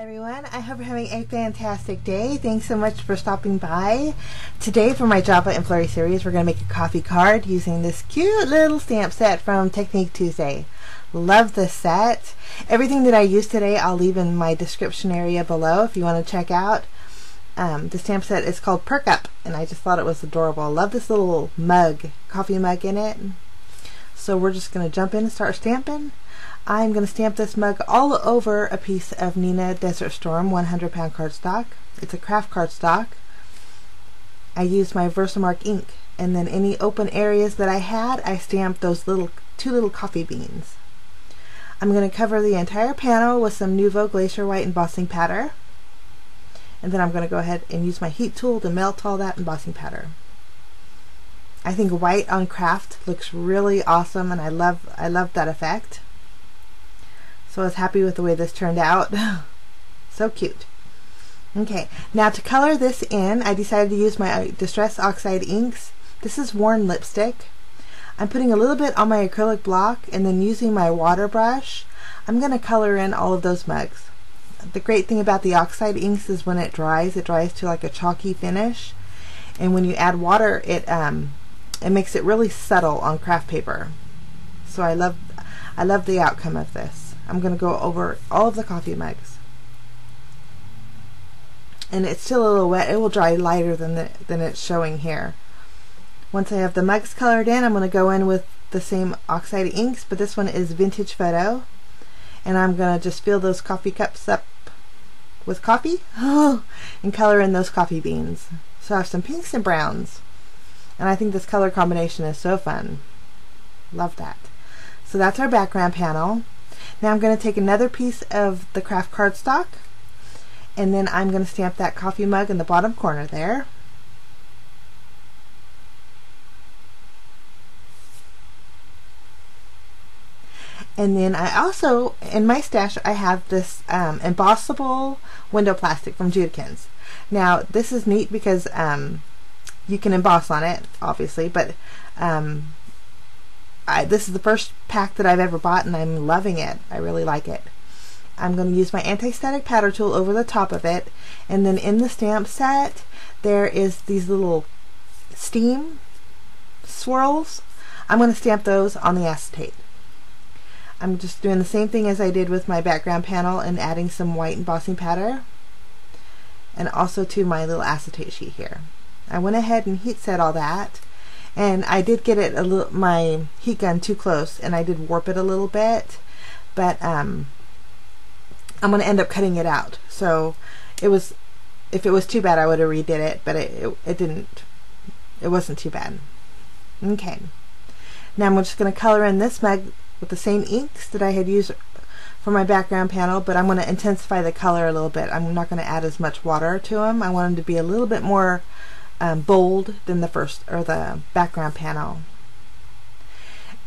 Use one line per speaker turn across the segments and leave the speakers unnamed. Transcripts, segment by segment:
everyone. I hope you're having a fantastic day. Thanks so much for stopping by. Today for my Java and Flurry series, we're going to make a coffee card using this cute little stamp set from Technique Tuesday. Love this set. Everything that I used today I'll leave in my description area below if you want to check out. The stamp set is called Perk Up, and I just thought it was adorable. I love this little mug, coffee mug in it. So we're just going to jump in and start stamping. I'm going to stamp this mug all over a piece of Nina Desert Storm 100-pound cardstock. It's a Kraft cardstock. I used my Versamark ink, and then any open areas that I had, I stamped those two little coffee beans. I'm going to cover the entire panel with some Nouveau Glacier White embossing powder, and then I'm going to go ahead and use my heat tool to melt all that embossing powder. I think white on Kraft looks really awesome, and I love that effect. So I was happy with the way this turned out. So cute. Okay, now to color this in, I decided to use my Distress Oxide inks. This is worn lipstick. I'm putting a little bit on my acrylic block, and then using my water brush, I'm going to color in all of those mugs. The great thing about the oxide inks is when it dries to like a chalky finish. And when you add water, it makes it really subtle on craft paper. So I love the outcome of this. I'm going to go over all of the coffee mugs. And it's still a little wet. It will dry lighter than it's showing here. Once I have the mugs colored in, I'm going to go in with the same oxide inks, but this one is Vintage Photo. And I'm going to just fill those coffee cups up with coffee and color in those coffee beans. So I have some pinks and browns. And I think this color combination is so fun. Love that. So that's our background panel. Now I'm going to take another piece of the Kraft cardstock, and then I'm going to stamp that coffee mug in the bottom corner there. And then I also, in my stash, I have this embossable window plastic from Judkins. Now this is neat because you can emboss on it, obviously, but this is the first pack that I've ever bought, and I'm loving it. I really like it. I'm going to use my anti-static powder tool over the top of it, and then in the stamp set there is these little steam swirls. I'm going to stamp those on the acetate. I'm just doing the same thing as I did with my background panel and adding some white embossing powder, and also to my little acetate sheet here. I went ahead and heat set all that, and I did get it my heat gun too close, and I did warp it a little bit, but I'm going to end up cutting it out. So if it was too bad, I would have redid it, but it wasn't too bad. Okay, now I'm just going to color in this mug with the same inks that I had used for my background panel, but I'm going to intensify the color a little bit. I'm not going to add as much water to them. I want them to be a little bit more bold than the background panel.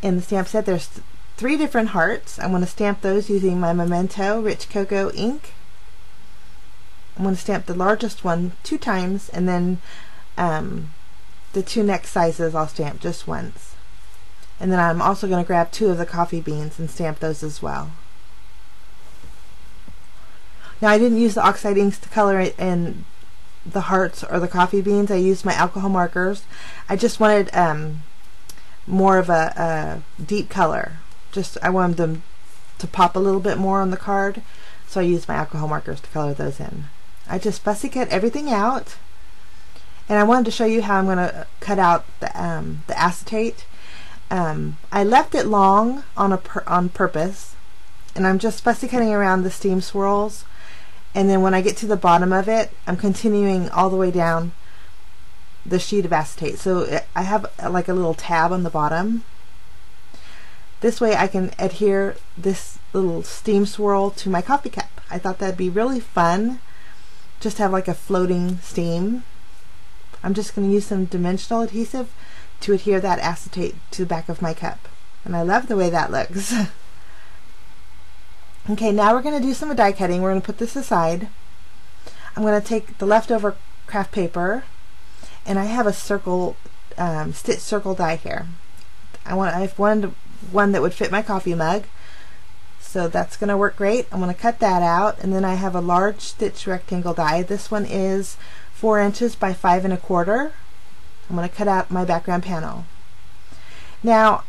In the stamp set there's 3 different hearts. I'm going to stamp those using my Memento Rich Cocoa ink. I'm going to stamp the largest one 2 times, and then the 2 next sizes I'll stamp just once. And then I'm also going to grab 2 of the coffee beans and stamp those as well. Now I didn't use the oxide inks to color it in the hearts or the coffee beans. I used my alcohol markers. I just wanted more of a deep color. I wanted them to pop a little bit more on the card, so I used my alcohol markers to color those in. I just fussy cut everything out, and I wanted to show you how I'm going to cut out the acetate. I left it long on purpose, and I'm just fussy cutting around the steam swirls. And then when I get to the bottom of it, I'm continuing all the way down the sheet of acetate. So I have like a little tab on the bottom. This way I can adhere this little steam swirl to my coffee cup. I thought that'd be really fun, just have like a floating steam. I'm just going to use some dimensional adhesive to adhere that acetate to the back of my cup. And I love the way that looks. Okay, now we're going to do some die cutting. We're going to put this aside. I'm going to take the leftover craft paper, and I have a circle, stitch circle die here. I've wanted one that would fit my coffee mug, So that's going to work great. I'm going to cut that out, and then I have a large stitch rectangle die. This one is 4 inches by 5 1/4. I'm going to cut out my background panel. Now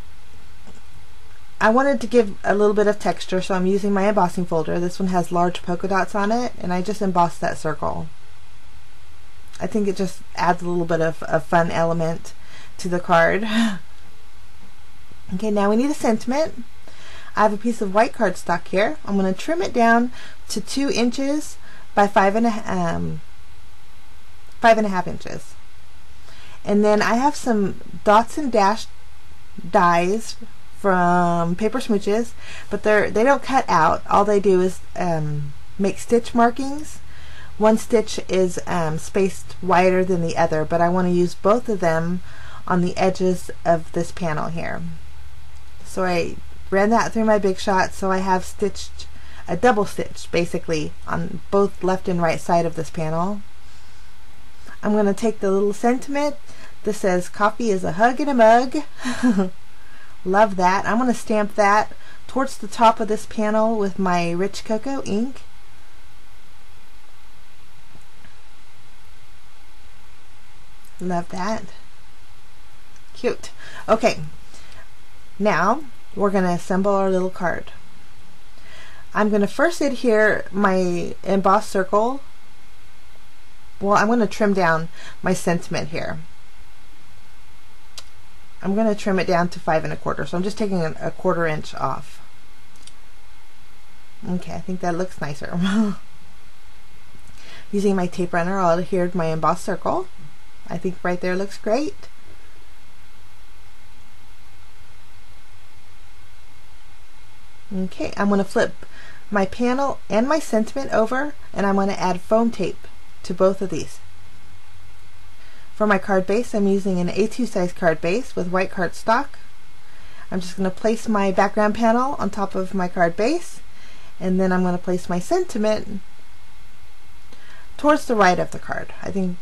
I wanted to give a little bit of texture, so I'm using my embossing folder. This one has large polka dots on it, and I just embossed that circle. I think it just adds a little bit of a fun element to the card. Okay, now we need a sentiment. I have a piece of white cardstock here. I'm going to trim it down to 2 inches by 5 1/2 inches. And then I have some dots and dash dies from Paper Smooches, but they don't cut out. All they do is make stitch markings. One stitch is spaced wider than the other, but I want to use both of them on the edges of this panel here. So I ran that through my Big Shot, so I have stitched a double stitch basically on both left and right side of this panel. I'm going to take the little sentiment that says coffee is a hug in a mug. Love that. I'm going to stamp that towards the top of this panel with my rich cocoa ink. Love that. Cute. Okay, now we're going to assemble our little card. I'm going to first adhere my embossed circle. Well, I'm going to trim down my sentiment here. I'm going to trim it down to 5 1/4, so I'm just taking a 1/4 inch off. Okay, I think that looks nicer. Using my tape runner, I'll adhere my embossed circle. I think right there looks great. Okay, I'm going to flip my panel and my sentiment over, and I'm going to add foam tape to both of these. For my card base, I'm using an A2 size card base with white cardstock. I'm just going to place my background panel on top of my card base, and then I'm going to place my sentiment towards the right of the card. I think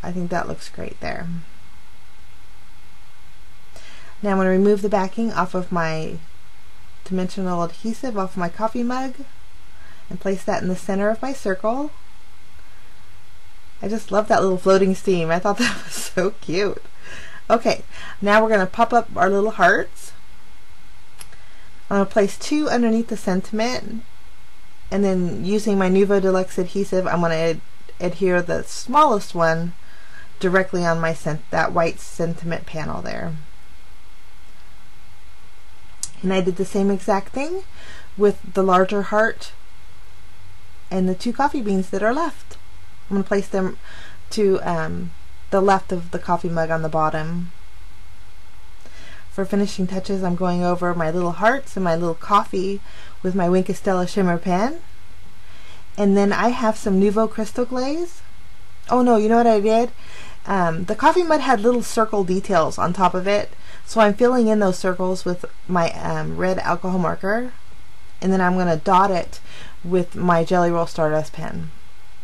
that looks great there. Now I'm going to remove the backing off of my dimensional adhesive off my coffee mug and place that in the center of my circle. I just love that little floating steam. I thought that was so cute. Okay, now we're going to pop up our little hearts. I'm going to place 2 underneath the sentiment, and then using my Nuvo Deluxe adhesive, I'm going to adhere the smallest one directly on my that white sentiment panel there. And I did the same exact thing with the larger heart and the 2 coffee beans that are left. I'm going to place them to the left of the coffee mug on the bottom. For finishing touches, I'm going over my little hearts and my little coffee with my Wink of Stella shimmer pen. And then I have some Nuvo Crystal Glaze. Oh no, you know what I did? The coffee mug had little circle details on top of it, so I'm filling in those circles with my red alcohol marker, and then I'm going to dot it with my Jelly Roll Stardust pen.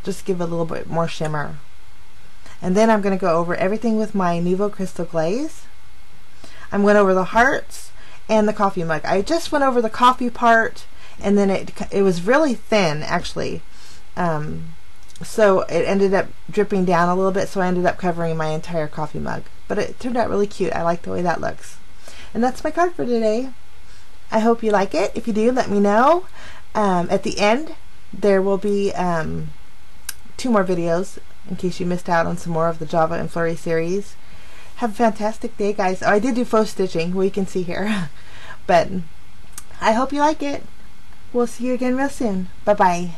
Just give it a little bit more shimmer. And then I'm going to go over everything with my Nuvo Crystal Glaze. I'm going over the hearts and the coffee mug. I just went over the coffee part, and then it was really thin actually. So it ended up dripping down a little bit, so I ended up covering my entire coffee mug. But it turned out really cute. I like the way that looks. And that's my card for today. I hope you like it. If you do, let me know. At the end, there will be 2 more videos in case you missed out on some more of the Java and Flurry series. Have a fantastic day, guys. Oh, I did do faux stitching, well, you can see here. But I hope you like it. We'll see you again real soon. Bye-bye.